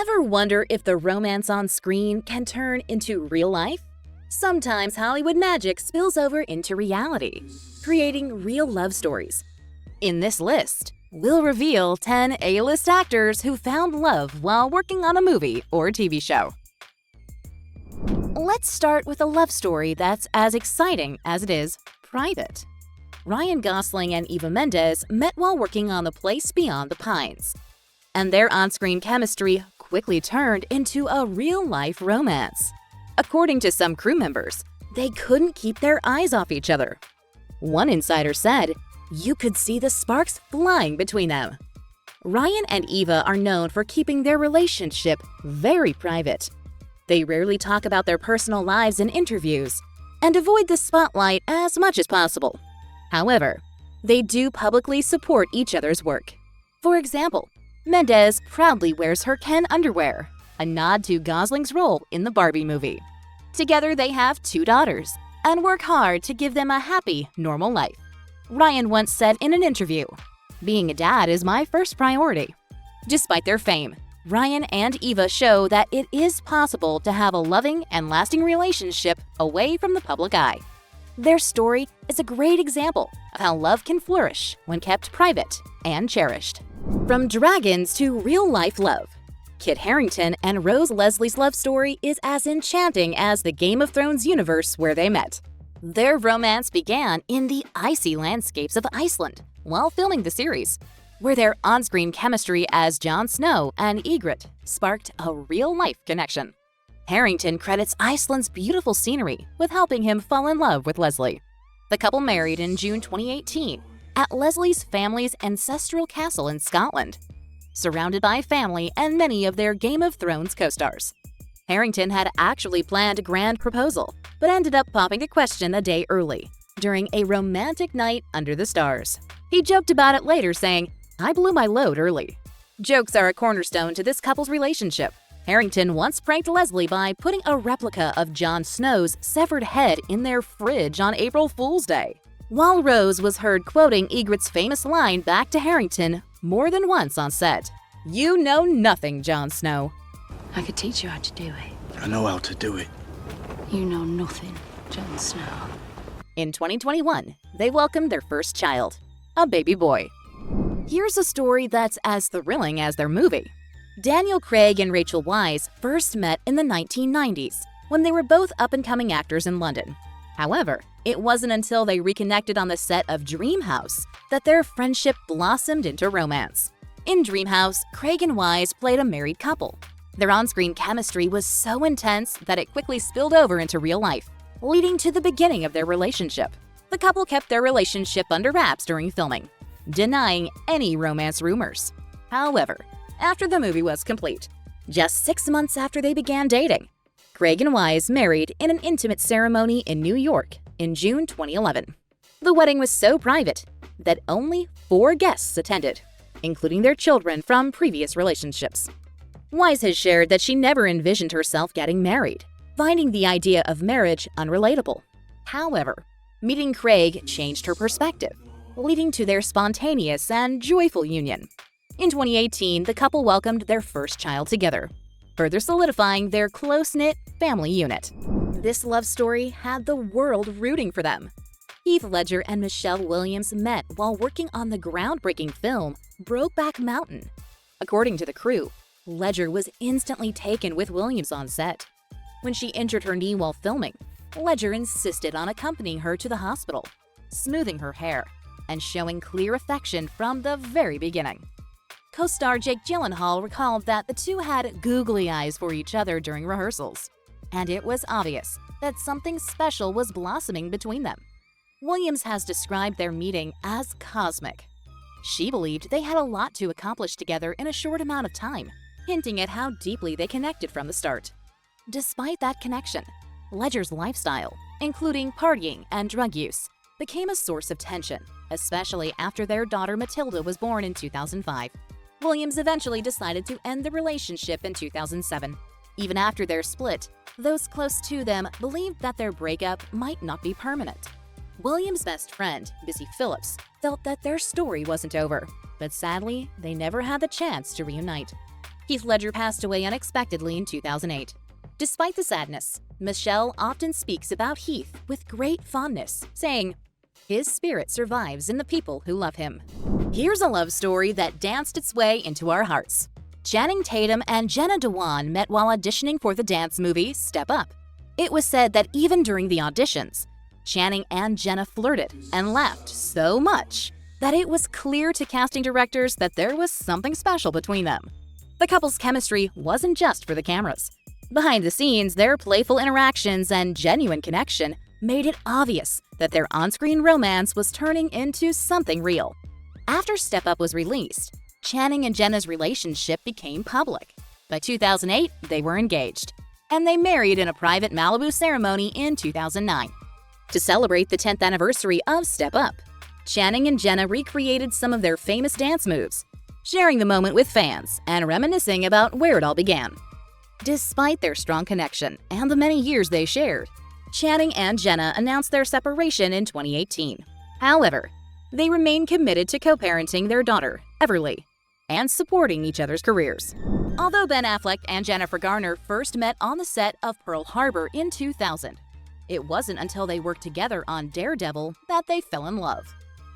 Ever wonder if the romance on screen can turn into real life? Sometimes Hollywood magic spills over into reality, creating real love stories. In this list, we'll reveal 10 A-list actors who found love while working on a movie or TV show. Let's start with a love story that's as exciting as it is private. Gosling and Eva Mendes met while working on The Place Beyond the Pines, and their on-screen chemistry quickly turned into a real-life romance. According to some crew members, they couldn't keep their eyes off each other. One insider said, "You could see the sparks flying between them." Ryan and Eva are known for keeping their relationship very private. They rarely talk about their personal lives in interviews and avoid the spotlight as much as possible. However, they do publicly support each other's work. For example, Mendes proudly wears her Ken underwear, a nod to Gosling's role in the Barbie movie. Together they have 2 daughters and work hard to give them a happy, normal life. Ryan once said in an interview, "Being a dad is my first priority." Despite their fame, Ryan and Eva show that it is possible to have a loving and lasting relationship away from the public eye. Their story is a great example of how love can flourish when kept private and cherished. From dragons to real-life love, Kit Harington and Rose Leslie's love story is as enchanting as the Game of Thrones universe where they met. Their romance began in the icy landscapes of Iceland while filming the series, where their on-screen chemistry as Jon Snow and Ygritte sparked a real-life connection. Harington credits Iceland's beautiful scenery with helping him fall in love with Leslie. The couple married in June 2018 at Leslie's family's ancestral castle in Scotland, surrounded by family and many of their Game of Thrones co-stars. Harington had actually planned a grand proposal, but ended up popping the question a day early, during a romantic night under the stars. He joked about it later, saying, "I blew my load early." Jokes are a cornerstone to this couple's relationship. Harington once pranked Leslie by putting a replica of Jon Snow's severed head in their fridge on April Fool's Day, while Rose was heard quoting Ygritte's famous line back to Harington more than once on set, "You know nothing, Jon Snow." I could teach you how to do it. I know how to do it. You know nothing, Jon Snow. In 2021, they welcomed their first child, a baby boy. Here's a story that's as thrilling as their movie. Craig and Rachel Weisz first met in the 1990s when they were both up-and-coming actors in London. However, it wasn't until they reconnected on the set of Dream House that their friendship blossomed into romance. In Dream House, Craig and Weisz played a married couple. Their on-screen chemistry was so intense that it quickly spilled over into real life, leading to the beginning of their relationship. The couple kept their relationship under wraps during filming, denying any romance rumors. However, after the movie was complete, just 6 months after they began dating, Craig and Weisz married in an intimate ceremony in New York in June 2011. The wedding was so private that only 4 guests attended, including their children from previous relationships. Weisz has shared that she never envisioned herself getting married, finding the idea of marriage unrelatable. However, meeting Craig changed her perspective, leading to their spontaneous and joyful union. In 2018, the couple welcomed their first child together, further solidifying their close-knit family unit. This love story had the world rooting for them. Heath Ledger and Michelle Williams met while working on the groundbreaking film Brokeback Mountain. According to the crew, Ledger was instantly taken with Williams on set. When she injured her knee while filming, Ledger insisted on accompanying her to the hospital, smoothing her hair, and showing clear affection from the very beginning. Co-star Jake Gyllenhaal recalled that the two had googly eyes for each other during rehearsals, and it was obvious that something special was blossoming between them. Williams has described their meeting as cosmic. She believed they had a lot to accomplish together in a short amount of time, hinting at how deeply they connected from the start. Despite that connection, Ledger's lifestyle, including partying and drug use, became a source of tension, especially after their daughter Matilda was born in 2005. Williams eventually decided to end the relationship in 2007. Even after their split, those close to them believed that their breakup might not be permanent. Williams' best friend, Busy Phillips, felt that their story wasn't over, but sadly, they never had the chance to reunite. Heath Ledger passed away unexpectedly in 2008. Despite the sadness, Michelle often speaks about Heath with great fondness, saying, "His spirit survives in the people who love him." Here's a love story that danced its way into our hearts. Channing Tatum and Jenna Dewan met while auditioning for the dance movie Step Up. It was said that even during the auditions, Channing and Jenna flirted and laughed so much that it was clear to casting directors that there was something special between them. The couple's chemistry wasn't just for the cameras. Behind the scenes, their playful interactions and genuine connection made it obvious that their on-screen romance was turning into something real. After Step Up was released, Channing and Jenna's relationship became public. By 2008, they were engaged, and they married in a private Malibu ceremony in 2009. To celebrate the 10th anniversary of Step Up, Channing and Jenna recreated some of their famous dance moves, sharing the moment with fans and reminiscing about where it all began. Despite their strong connection and the many years they shared, Channing and Jenna announced their separation in 2018. However, they remain committed to co-parenting their daughter, Everly, and supporting each other's careers. Although Ben Affleck and Jennifer Garner first met on the set of Pearl Harbor in 2000, it wasn't until they worked together on Daredevil that they fell in love.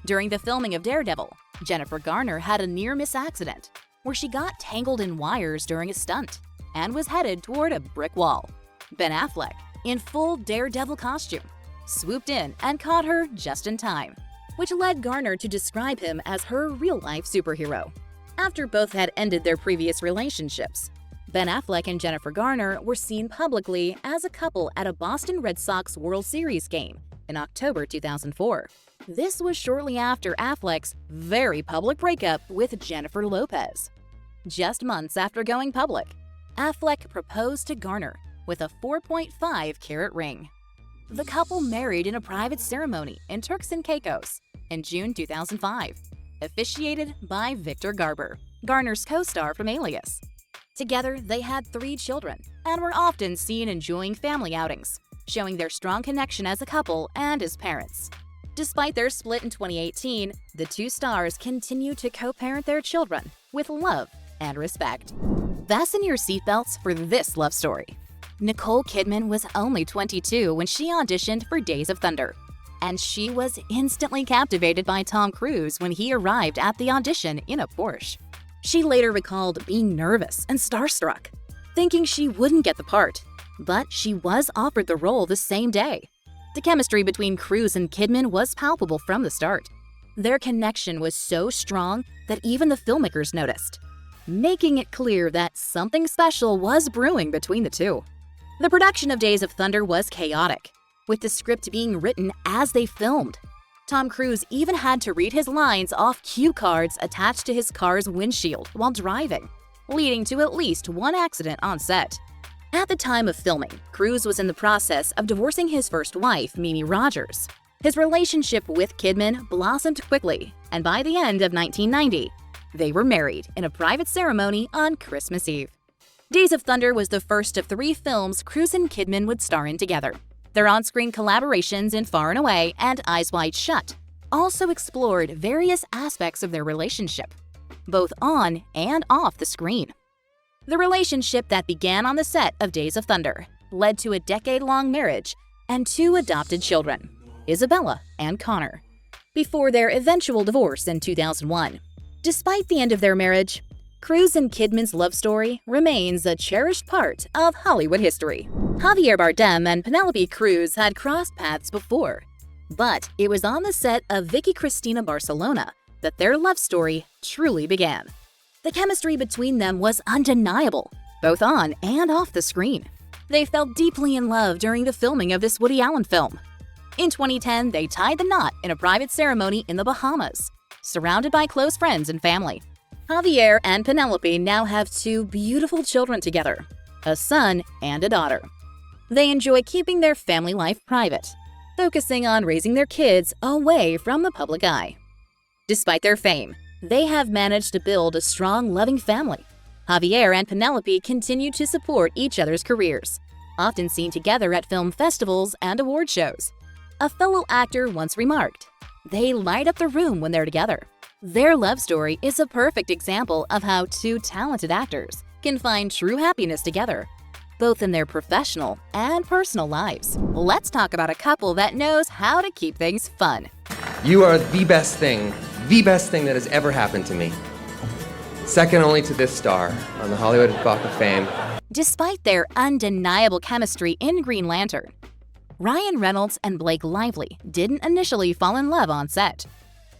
During the filming of Daredevil, Jennifer Garner had a near-miss accident where she got tangled in wires during a stunt and was headed toward a brick wall. Ben Affleck, in full Daredevil costume, swooped in and caught her just in time, which led Garner to describe him as her real-life superhero. After both had ended their previous relationships, Ben Affleck and Jennifer Garner were seen publicly as a couple at a Boston Red Sox World Series game in October 2004. This was shortly after Affleck's very public breakup with Jennifer Lopez. Just months after going public, Affleck proposed to Garner with a 4.5-carat ring. The couple married in a private ceremony in Turks and Caicos in June 2005, officiated by Victor Garber, Garner's co-star from Alias. Together, they had 3 children and were often seen enjoying family outings, showing their strong connection as a couple and as parents. Despite their split in 2018, the two stars continue to co-parent their children with love and respect. Fasten your seatbelts for this love story. Nicole Kidman was only 22 when she auditioned for Days of Thunder, and she was instantly captivated by Tom Cruise when he arrived at the audition in a Porsche. She later recalled being nervous and starstruck, thinking she wouldn't get the part, but she was offered the role the same day. The chemistry between Cruz and Kidman was palpable from the start. Their connection was so strong that even the filmmakers noticed, making it clear that something special was brewing between the two. The production of Days of Thunder was chaotic, with the script being written as they filmed. Tom Cruise even had to read his lines off cue cards attached to his car's windshield while driving, leading to at least one accident on set. At the time of filming, Cruz was in the process of divorcing his first wife, Mimi Rogers. His relationship with Kidman blossomed quickly, and by the end of 1990, they were married in a private ceremony on Christmas Eve. Days of Thunder was the first of 3 films Cruz and Kidman would star in together. Their on-screen collaborations in Far and Away and Eyes Wide Shut also explored various aspects of their relationship, both on and off the screen. The relationship that began on the set of Days of Thunder led to a decade-long marriage and 2 adopted children, Isabella and Connor, before their eventual divorce in 2001. Despite the end of their marriage, Cruz and Kidman's love story remains a cherished part of Hollywood history. Javier Bardem and Penelope Cruz had crossed paths before, but it was on the set of Vicky Cristina Barcelona that their love story truly began. The chemistry between them was undeniable, both on and off the screen. They fell deeply in love during the filming of this Woody Allen film. In 2010, they tied the knot in a private ceremony in the Bahamas, surrounded by close friends and family. Javier and Penelope now have 2 beautiful children together, a son and a daughter. They enjoy keeping their family life private, focusing on raising their kids away from the public eye. Despite their fame, they have managed to build a strong, loving family. Javier and Penelope continue to support each other's careers, often seen together at film festivals and award shows. A fellow actor once remarked, "They light up the room when they're together." Their love story is a perfect example of how 2 talented actors can find true happiness together, both in their professional and personal lives. Let's talk about a couple that knows how to keep things fun. You are the best thing that has ever happened to me. Second only to this star on the Hollywood Walk of Fame. Despite their undeniable chemistry in Green Lantern, Ryan Reynolds and Blake Lively didn't initially fall in love on set.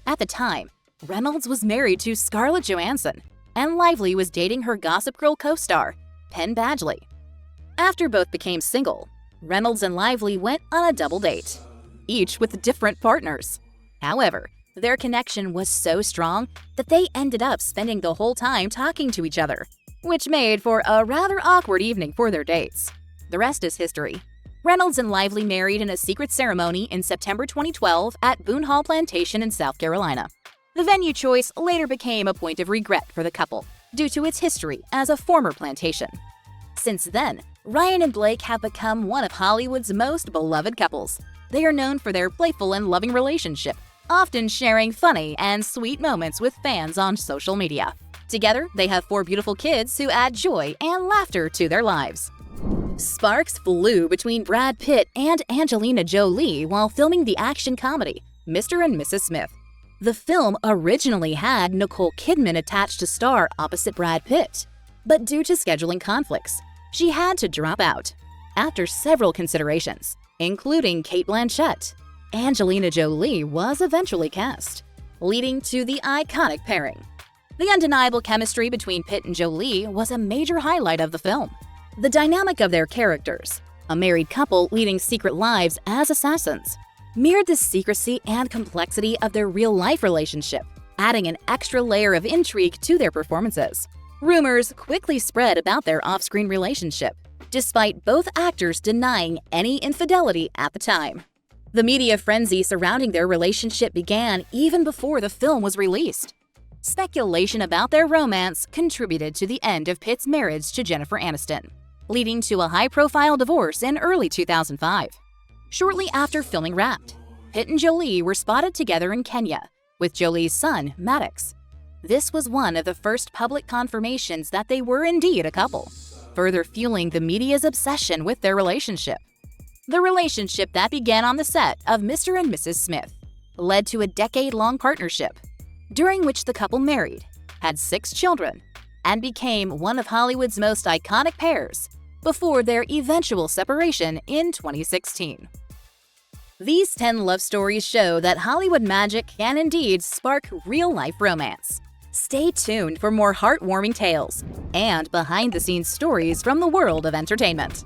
At the time, Reynolds was married to Scarlett Johansson, and Lively was dating her Gossip Girl co-star, Penn Badgley. After both became single, Reynolds and Lively went on a double date, each with different partners. However, their connection was so strong that they ended up spending the whole time talking to each other, which made for a rather awkward evening for their dates. The rest is history. Reynolds and Lively married in a secret ceremony in September 2012 at Boone Hall Plantation in South Carolina. The venue choice later became a point of regret for the couple due to its history as a former plantation. Since then, Ryan and Blake have become one of Hollywood's most beloved couples. They are known for their playful and loving relationship, often sharing funny and sweet moments with fans on social media. Together, they have 4 beautiful kids who add joy and laughter to their lives. Sparks flew between Brad Pitt and Angelina Jolie while filming the action comedy Mr. and Mrs. Smith. The film originally had Nicole Kidman attached to star opposite Brad Pitt, but due to scheduling conflicts, she had to drop out. After several considerations, including Cate Blanchett, Angelina Jolie was eventually cast, leading to the iconic pairing. The undeniable chemistry between Pitt and Jolie was a major highlight of the film. The dynamic of their characters, a married couple leading secret lives as assassins, mirrored the secrecy and complexity of their real-life relationship, adding an extra layer of intrigue to their performances. Rumors quickly spread about their off-screen relationship, despite both actors denying any infidelity at the time. The media frenzy surrounding their relationship began even before the film was released. Speculation about their romance contributed to the end of Pitt's marriage to Jennifer Aniston, leading to a high-profile divorce in early 2005. Shortly after filming wrapped, Pitt and Jolie were spotted together in Kenya with Jolie's son, Maddox. This was one of the first public confirmations that they were indeed a couple, further fueling the media's obsession with their relationship. The relationship that began on the set of Mr. and Mrs. Smith led to a decade-long partnership, during which the couple married, had 6 children, and became one of Hollywood's most iconic pairs before their eventual separation in 2016. These 10 love stories show that Hollywood magic can indeed spark real-life romance. Stay tuned for more heartwarming tales and behind-the-scenes stories from the world of entertainment.